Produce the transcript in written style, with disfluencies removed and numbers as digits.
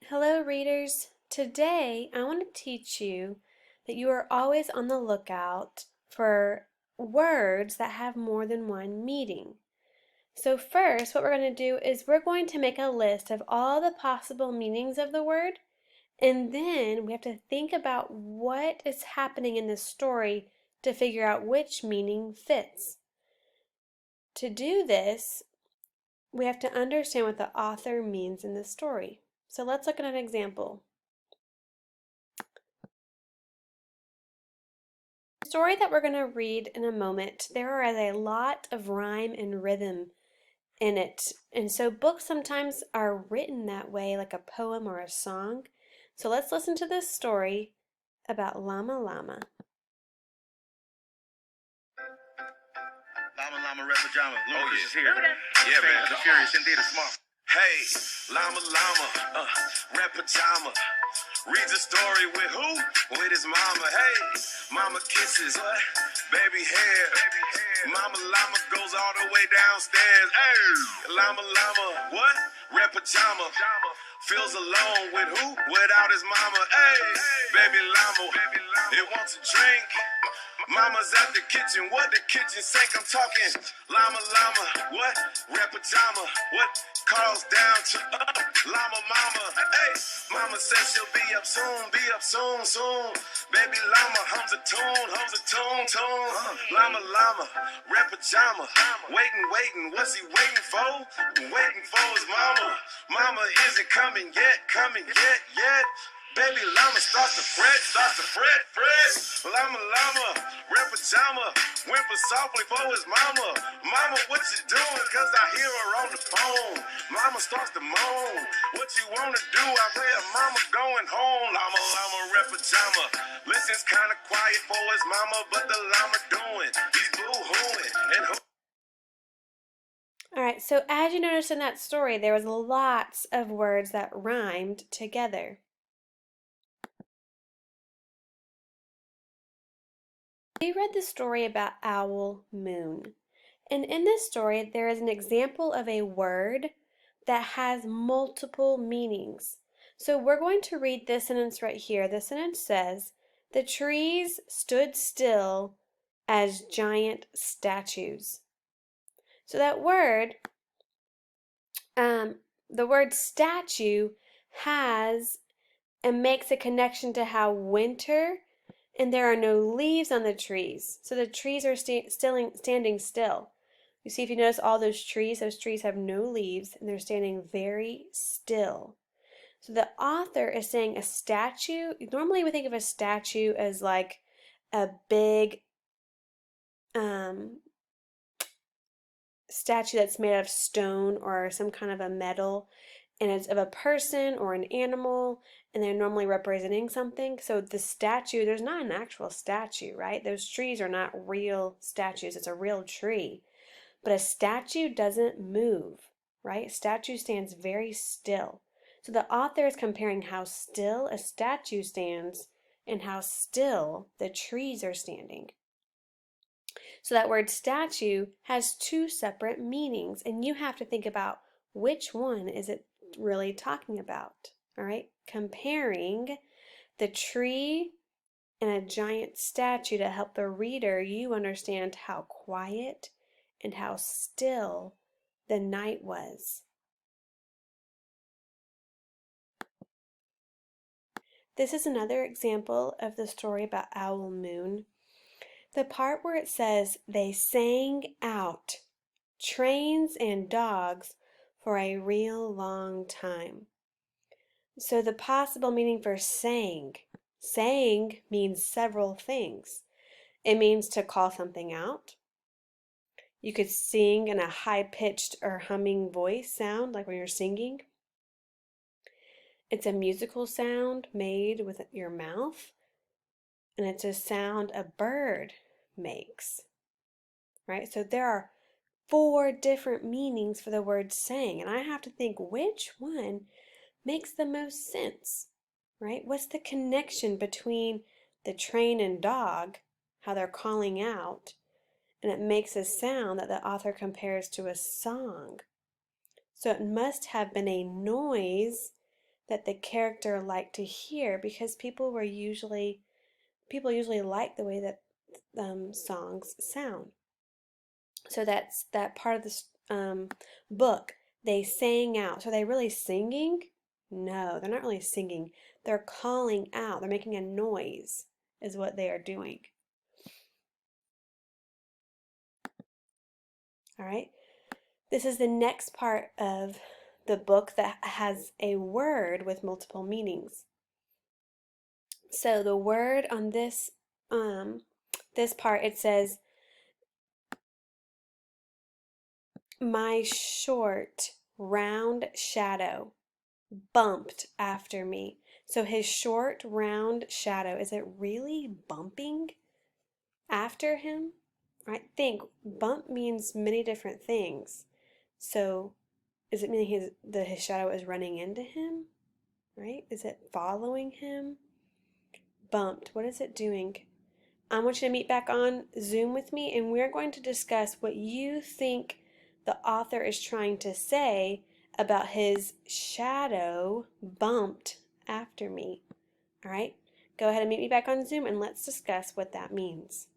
Hello, readers. Today I want to teach you that you are always on the lookout for words that have more than one meaning. So first, what we're going to do is we're going to make a list of all the possible meanings of the word, and then we have to think about what is happening in this story to figure out which meaning fits. To do this, we have to understand what the author means in the story. So let's look at an example. The story that we're going to read in a moment, there is a lot of rhyme and rhythm in it. And so books sometimes are written that way, like a poem or a song. So let's listen to this story about Llama Llama. Llama Llama Red Pajama. Ludacris is here. Yeah, man. The Furious in theater tomorrow. Hey, Llama Llama, Red Pajama. Reads a story with who? With his mama. Hey, mama kisses, what? Baby hair. Mama Llama goes all the way downstairs. Hey, Llama Llama, what? Red Pajama. Feels alone with who? Without his mama. Hey, baby Llama, it wants a drink. Mama's at the kitchen, what the kitchen sink? I'm talking llama, what? Red pajama, what? Calls down to llama mama. Hey, mama says she'll be up soon, soon. Baby llama hums a tune. Llama, red pajama. Waiting, what's he waiting for? Waiting for his mama. Mama isn't coming yet. Baby llama starts to fret. Llama, red pajama, whimper softly for his mama. Mama, what you doing? Cause I hear her on the phone. Mama starts to moan. What you wanna do? I hear mama going home. Llama, red pajama. Listens kinda quiet for his mama, but the llama doing. He's boo-hooing and Alright, so as you noticed in that story, there was lots of words that rhymed together. We read the story about Owl Moon. And in this story, there is an example of a word that has multiple meanings. So we're going to read this sentence right here. The sentence says, "The trees stood still as giant statues." So that word, the word statue has and makes a connection to how winter and there are no leaves on the trees. So the trees are standing still. You see, if you notice all those trees have no leaves and they're standing very still. So the author is saying a statue, normally we think of a statue as like a big statue that's made out of stone or some kind of a metal, and it's of a person or an animal, and they're normally representing something. So the statue, there's not an actual statue, right? Those trees are not real statues. It's a real tree. But a statue doesn't move, right? A statue stands very still. So the author is comparing how still a statue stands and how still the trees are standing. So that word statue has two separate meanings, and you have to think about which one is it really talking about. All right, comparing the tree and a giant statue to help the reader, you understand how quiet and how still the night was. This is another example of the story about Owl Moon. The part where it says they sang out, trains and dogs, for a real long time. So the possible meaning for sang means several things. It means to call something out. You could sing in a high-pitched or humming voice sound, like when you're singing. It's a musical sound made with your mouth, and it's a sound a bird makes, right? So there are 4 different meanings for the word sang, and I have to think which one makes the most sense, right? What's the connection between the train and dog, how they're calling out, and it makes a sound that the author compares to a song. So it must have been a noise that the character liked to hear, because people usually like the way that songs sound. So that's that part of this book. They sang out. So are they really singing? No, they're not really singing. They're calling out. They're making a noise, is what they are doing. All right. This is the next part of the book that has a word with multiple meanings. So the word on this part, it says, my short round shadow bumped after me. So his short round shadow, is it really bumping after him? Right? Think, bump means many different things. So is it meaning his shadow is running into him? Right? Is it following him? Bumped. What is it doing? I want you to meet back on Zoom with me, and we're going to discuss what you think the author is trying to say about his shadow bumped after me. All right? Go ahead and meet me back on Zoom, and let's discuss what that means.